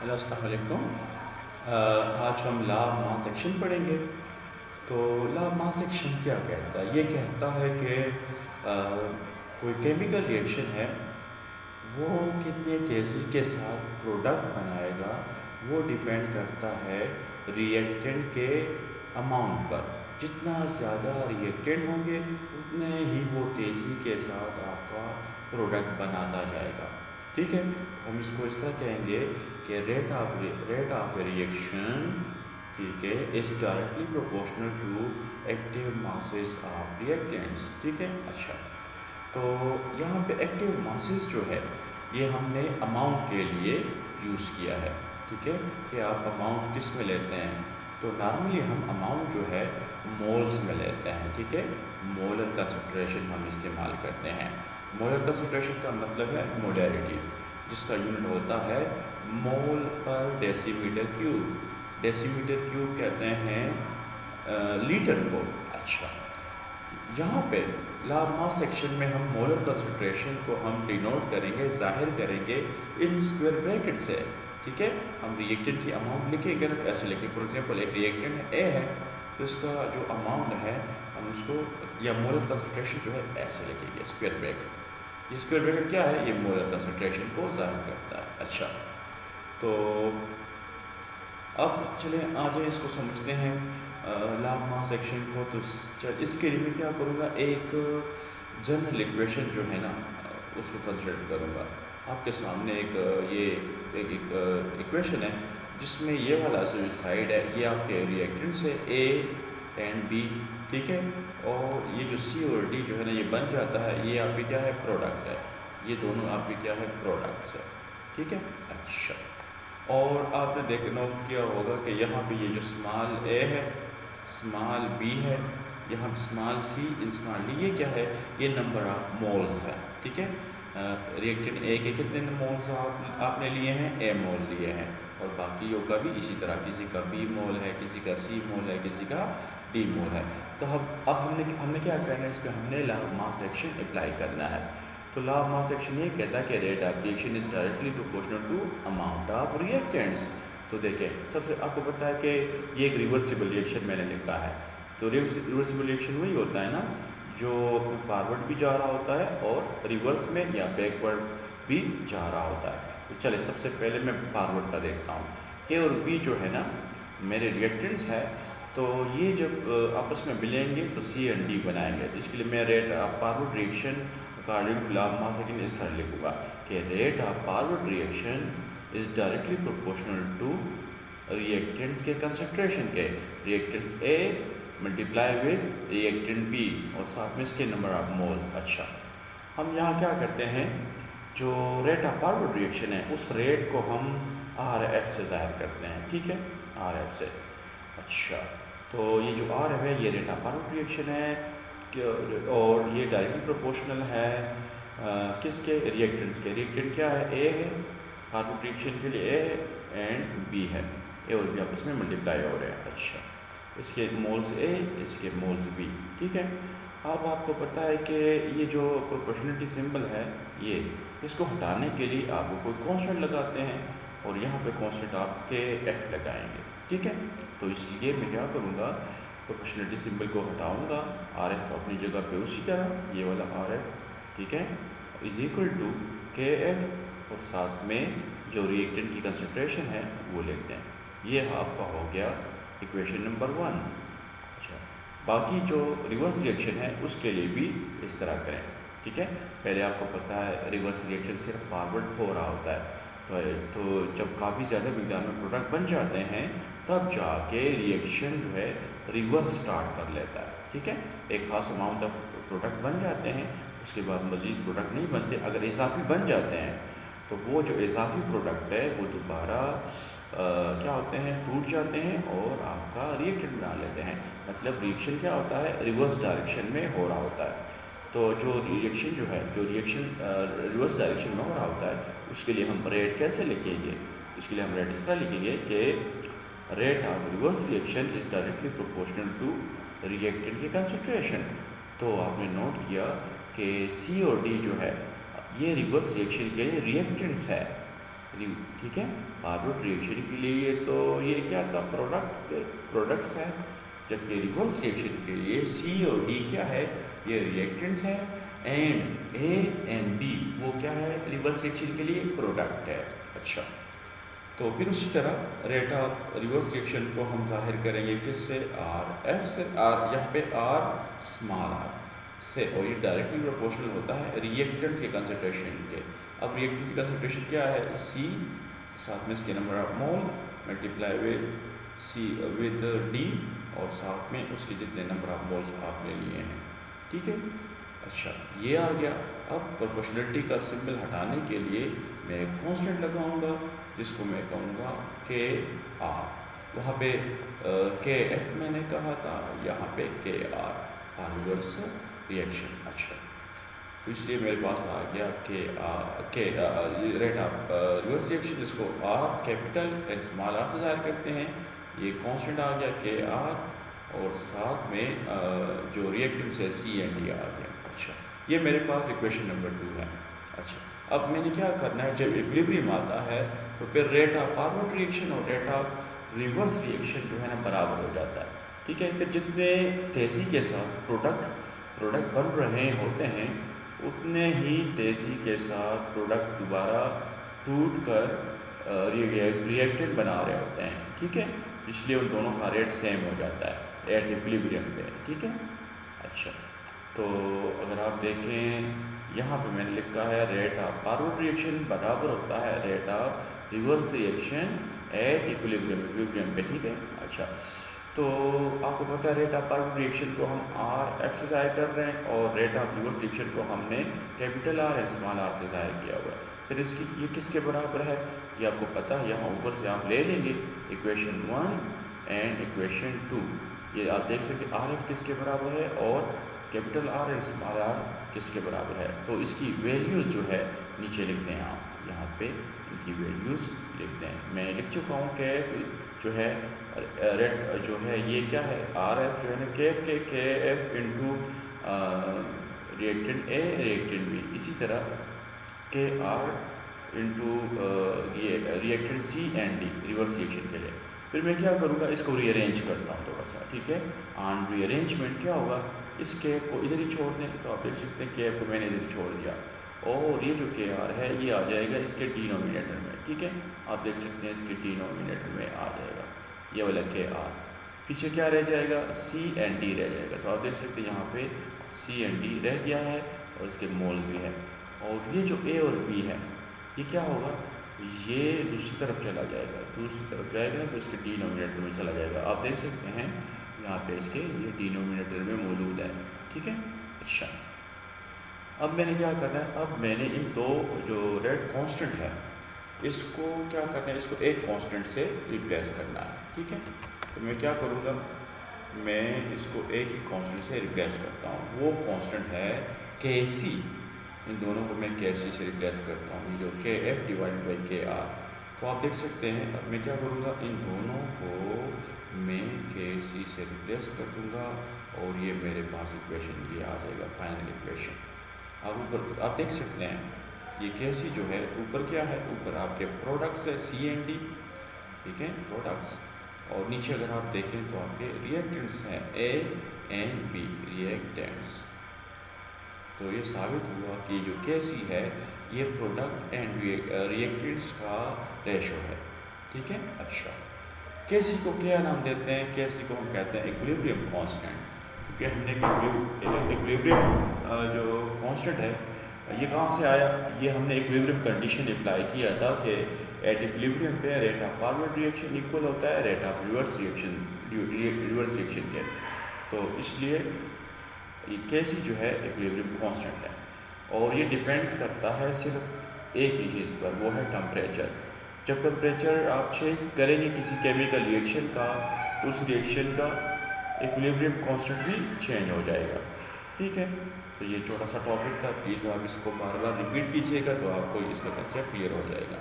Hello अस्सलाम वालेकुम। आज हम लाभ मास सेक्शन पढ़ेंगे। तो लाभ मास सेक्शन क्या कहता है? ये कहता है कि कोई केमिकल रिएक्शन है, वो कितने तेज़ी के साथ प्रोडक्ट बनाएगा, वो डिपेंड करता है रिएक्टेंट के अमाउंट पर। जितना ज़्यादा रिएक्टेंट होंगे उतने ही वो तेज़ी के साथ आपका प्रोडक्ट बनाता जाएगा। ठीक है, हम इसको इस तरह कहेंगे कि रेट ऑफ रिएक्शन, ठीक है, is directly proportional to active masses of reactants. ठीक है, अच्छा। तो यहाँ पे एक्टिव मासेस जो है ये हमने अमाउंट के लिए यूज़ किया है। ठीक है, कि आप अमाउंट किस में लेते हैं? तो नॉर्मली हम अमाउंट जो है मोल्स में लेते हैं। ठीक है, मोलर कंसंट्रेशन हम इस्तेमाल करते हैं। मोलर कंसंट्रेशन का मतलब है मोलैरिटी, जिसका यूनिट होता है मोल पर डेसीमीटर क्यूब। डेसीमीटर क्यूब कहते हैं लीटर को। अच्छा, यहाँ पे लाभ मास सेक्शन में हम मोलर कंसंट्रेशन को हम डिनोट करेंगे, जाहिर करेंगे इन स्क्वायर ब्रैकेट से। ठीक है, हम रिएक्टेंट की अमाउंट लिखेंगे ना, ऐसे लिखें। फॉर एग्जांपल एक रिएक्टेंट ए है, तो इसका जो अमाउंट है हम उसको, या मोलर कंसंट्रेशन जो है ऐसे लिखेंगे, स्क्वायर ब्रैकेट। ये स्क्वायर ब्रैकेट क्या है? ये मोलर कंसंट्रेशन को जाहिर करता है। अच्छा, तो अब चलें आ जाए इसको समझते हैं लाभ मास सेक्शन को। तो इसके लिए मैं क्या करूँगा, एक जनरल इक्वेशन जो है ना उसको कंसिडर करूँगा। आपके सामने एक इक्वेशन है जिसमें ये वाला जो साइड है ये आपके रिएक्टेंट्स है ए एंड बी। ठीक है, और ये जो सी और डी जो है ना ये बन जाता है, ये आपके क्या है, प्रोडक्ट है। ये दोनों आपके क्या है, प्रोडक्ट्स है। ठीक है, अच्छा। और आपने देखना किया होगा कि यहाँ पे ये जो स्मॉल ए है, स्मॉल बी है, यहाँ स्मॉल सी, स्मॉल डी, ये क्या है, ये नंबर ऑफ मोल्स है। ठीक है, रिएक्टेंट ए के कितने मोल्स आपने लिए हैं, ए मोल लिए हैं, और बाकियों का भी इसी तरह, किसी का बी मोल है, किसी का सी मोल है, किसी का डी मोल है। तो अब हमने क्या करना है, इस पर हमने लाभ मास सेक्शन अप्लाई करना है। तो लाभ मास सेक्शन ये कहता है कि rate of reaction is directly proportional to amount of reactants. तो देखिए, सबसे आपको पता है कि ये एक रिवर्सिबल रिएक्शन मैंने लिखा है। तो रिवर्सिबल रिएक्शन वही होता है ना जो फॉरवर्ड भी जा रहा होता है और रिवर्स में या बैकवर्ड भी जा रहा होता है। तो चलिए सबसे पहले मैं फॉरवर्ड का देखता हूँ। ए और बी जो है ना मेरे रिएक्टेंट्स है, तो ये जब आपस में मिलेंगे तो सी एंड डी बनाएंगे। तो इसके लिए मैं rate of forward reaction according to law mass action इस तरह लिखूँगा कि rate of forward reaction is directly proportional to reactants के कंसंट्रेशन के, reactants A multiply with reactant B और साथ में इसके नंबर ऑफ मोल्स। अच्छा, हम यहाँ क्या करते हैं, जो रेट ऑफ फॉरवर्ड रिएक्शन है उस रेट को हम आर एफ से ज़ाहिर करते हैं। ठीक है, आर एफ से। अच्छा, तो ये जो आर एफ है ये रेट ऑफ फॉरवर्ड रिएक्शन है और ये डायरेक्टली प्रोपोर्शनल है किसके, रिएक्टेंट्स के। रिएक्टेंट क्या है, ए है, फॉरवर्ड रिएक्शन के लिए ए है एंड बी है, ए और बी आपस में मल्टीप्लाई हो रहे हैं। अच्छा, इसके मोल्स ए, इसके मोल्स बी। ठीक है, अब आपको पता है कि ये जो प्रोपोर्शनलिटी सिंबल है ये, इसको हटाने के लिए आपको कोई कांस्टेंट लगाते हैं और यहाँ पे कांस्टेंट आपके एफ लगाएंगे। ठीक है, तो इसलिए मैं क्या करूँगा, प्रोपोर्शनलिटी सिंबल को हटाऊँगा, आर एफ अपनी जगह पे उसी तरह, ये वाला आर एफ, ठीक है, इज इक्वल टू के एफ और साथ में जो रिएक्टेंट की कंसंट्रेशन है वो लिखते हैं। ये आपका हो गया इक्वेशन नंबर 1। अच्छा, बाकी जो रिवर्स रिएक्शन है उसके लिए भी इस तरह करें। ठीक है, पहले आपको पता है रिवर्स रिएक्शन सिर्फ फॉरवर्ड हो रहा होता है, तो जब काफ़ी ज़्यादा मिकदार में प्रोडक्ट बन जाते हैं तब जाके रिएक्शन जो है रिवर्स स्टार्ट कर लेता है। ठीक है, एक ख़ास अमाउंट तक प्रोडक्ट बन जाते हैं, उसके बाद मज़ीद प्रोडक्ट नहीं बनते। अगर इजाफी बन जाते हैं तो वो जो इजाफी प्रोडक्ट है वो दोबारा क्या होते हैं, टूट जाते हैं और आपका रिएक्टेंट बना लेते हैं। मतलब रिएक्शन क्या होता है, रिवर्स डायरेक्शन में हो रहा होता है। तो जो रिएक्शन जो है, जो रिएक्शन रिवर्स डायरेक्शन में हो रहा होता है उसके लिए हम रेट कैसे लिखेंगे, इसके लिए हम रेट इस तरह लिखेंगे कि rate of reverse reaction is directly proportional to reactant की कंसंट्रेशन। तो आपने नोट किया कि सी और डी जो है ये रिवर्स रिएक्शन के लिए रिएक्टेंट्स है, ठीक है। फॉरवर्ड रिएक्शन के लिए तो ये क्या था, प्रोडक्ट्स है, जबकि रिवर्स रिएक्शन के लिए सी और डी क्या है, ये रिएक्टेंट्स है, एंड ए एंड बी वो क्या है, रिवर्स रिएक्शन के लिए प्रोडक्ट है। अच्छा, तो फिर उसी तरह रेट ऑफ रिवर्स रिएक्शन को हम जाहिर करेंगे किससे, आर एफ से। आर यहाँ पे आर स्मॉल आर से, और ये डायरेक्टली प्रोपोर्शनल होता है रिएक्टेंट्स के कंसंट्रेशन के। अब रिएक्टेंट की कंसंट्रेशन क्या है, सी साथ में इसके number of mole multiply with C with D, और साथ में उसके जितने नंबर ऑफ मोल्स आपने लिए हैं। ठीक है। अच्छा, ये आ गया। अब प्रोपोर्शनलिटी का सिंबल हटाने के लिए मैं एक कॉन्स्टेंट लगाऊंगा जिसको मैं कहूँगा के आर। वहाँ पे के एफ मैंने कहा था, यहाँ पे के आर रिवर्स रिएक्शन। अच्छा, तो इसलिए मेरे पास आ गया के रेट ऑफ रिवर्स रिएक्शन, जिसको R capital and small R से जाहिर करते हैं। ये कांस्टेंट आ गया के आर, और साथ में जो रिएक्टेंट्स है सी एंड डी आ गया। अच्छा, ये मेरे पास इक्वेशन नंबर 2 है। अच्छा, अब मैंने क्या करना है, जब इक्विलिब्रियम आता है तो फिर रेट ऑफ फॉरवर्ड रिएक्शन और रेट ऑफ रिवर्स रिएक्शन जो है ना बराबर हो जाता है। ठीक है। फिर जितने तेज़ी के साथ प्रोडक्ट बन रहे होते हैं, उतने ही तेज़ी के साथ प्रोडक्ट दोबारा टूट कर रिएक्टेंट बना रहे होते हैं। ठीक है, इसलिए उन दोनों का रेट सेम हो जाता है एट इक्विलिब्रियम पे। ठीक है। अच्छा, तो अगर आप देखें यहाँ पे मैंने लिखा है रेट ऑफ फॉरवर्ड रिएक्शन बराबर होता है rate of reverse reaction at equilibrium पे। ठीक है। अच्छा, तो आपको पता है रेट ऑफ फॉरवर्ड रिएक्शन को हम आर एफ से जाहिर कर रहे हैं, और रेट ऑफ रिवर्स रिएक्शन को हमने capital R and small R से जाहिर किया हुआ है। फिर इसकी ये किसके बराबर है, ये आपको पता है, यहाँ ऊपर से आप ले लेंगे इक्वेशन 1 एंड इक्वेशन 2। ये आप देख सकते आर एफ किसके बराबर है और capital R and small R किसके बराबर है। तो इसकी वैल्यूज़ जो है नीचे लिखते हैं, आप यहाँ पे इनकी वैल्यूज़ लिखते हैं। मैं लिख चुका हूँ कि जो है रेट जो है ये क्या है, आर एफ जो है ना K F into reactant A reactant B, इसी तरह के आर इंटू ये reactant C and D reverse reaction के लिए। फिर मैं क्या करूँगा, इसको रीअरेंज करता हूँ थोड़ा सा। ठीक है। ऑन रीअरेंजमेंट क्या होगा, इस के को इधर ही छोड़ दें, तो आप देख सकते हैं के को मैंने इधर छोड़ दिया, और ये जो के आर है ये आ जाएगा इसके डिनोमिनेटर में। ठीक है, आप देख सकते हैं इसके डिनोमिनेटर में आ जाएगा ये वाला के आर। पीछे क्या रह जाएगा, सी एंड डी रह जाएगा। तो आप देख सकते हैं यहाँ पे सी एंड डी रह गया है, और इसके मोल भी है। और ये जो ए और बी है ये क्या होगा, ये दूसरी तरफ चला जाएगा, दूसरी तरफ जाएगा तो इसके डिनोमिनेटर में चला जाएगा। आप देख सकते हैं यहाँ पे इसके ये डिनोमिनेटर में मौजूद है। ठीक है। अच्छा, अब मैंने क्या करना है, अब मैंने इन दो जो रेट कांस्टेंट है इसको क्या करना है, इसको एक कांस्टेंट से रिप्लेस करना है। ठीक है। तो मैं क्या करूँगा, मैं इसको एक ही कांस्टेंट से रिप्लेस करता हूँ। वो कांस्टेंट है के सी, इन दोनों को मैं के सी से रिप्लेस करता हूँ, जो के एफ डिवाइडेड बाई के आर। तो आप देख सकते हैं, अब मैं क्या करूँगा, इन दोनों को मैं के सी से रिप्लेस कर दूँगा, और ये मेरे पास इक्वेशन ये आ जाएगा, फाइनल इक्वेशन। अब ऊपर आप देख सकते हैं ये के सी जो है ऊपर क्या है, ऊपर आपके प्रोडक्ट्स है सी एंड डी। ठीक है, प्रोडक्ट्स, और नीचे अगर आप देखें तो आपके रिएक्टेंट्स हैं ए एंड बी रिएक्टेंट्स। तो ये साबित हुआ कि जो के सी है ये प्रोडक्ट एंड रिएक्टेंट्स का रेशो है। ठीक है। अच्छा, के सी को क्या नाम देते हैं, के सी को हम कहते हैं इक्विलिब्रियम कांस्टेंट, क्योंकि हमने इक्विलिब्रियम जो कांस्टेंट है ये कहाँ से आया, ये हमने इक्विलिब्रियम कंडीशन अप्लाई किया था कि एट इक्विलिब्रियम पे rate of forward reaction equal होता है रेट ऑफ रिवर्स रिएक्शन के। तो इसलिए ये के सी जो है इक्विलिब्रियम कांस्टेंट है, और ये डिपेंड करता है सिर्फ एक ही चीज़ पर, वो है टेम्परेचर। जब टेम्परेचर आप चेंज करेंगे किसी केमिकल रिएक्शन का, तो उस रिएक्शन का इक्विलिब्रियम कांस्टेंट भी चेंज हो जाएगा। ठीक है। तो ये छोटा सा टॉपिक था, प्लीज़ आप इसको बार बार रिपीट कीजिएगा तो आपको इसका कंसेप्ट क्लियर हो जाएगा।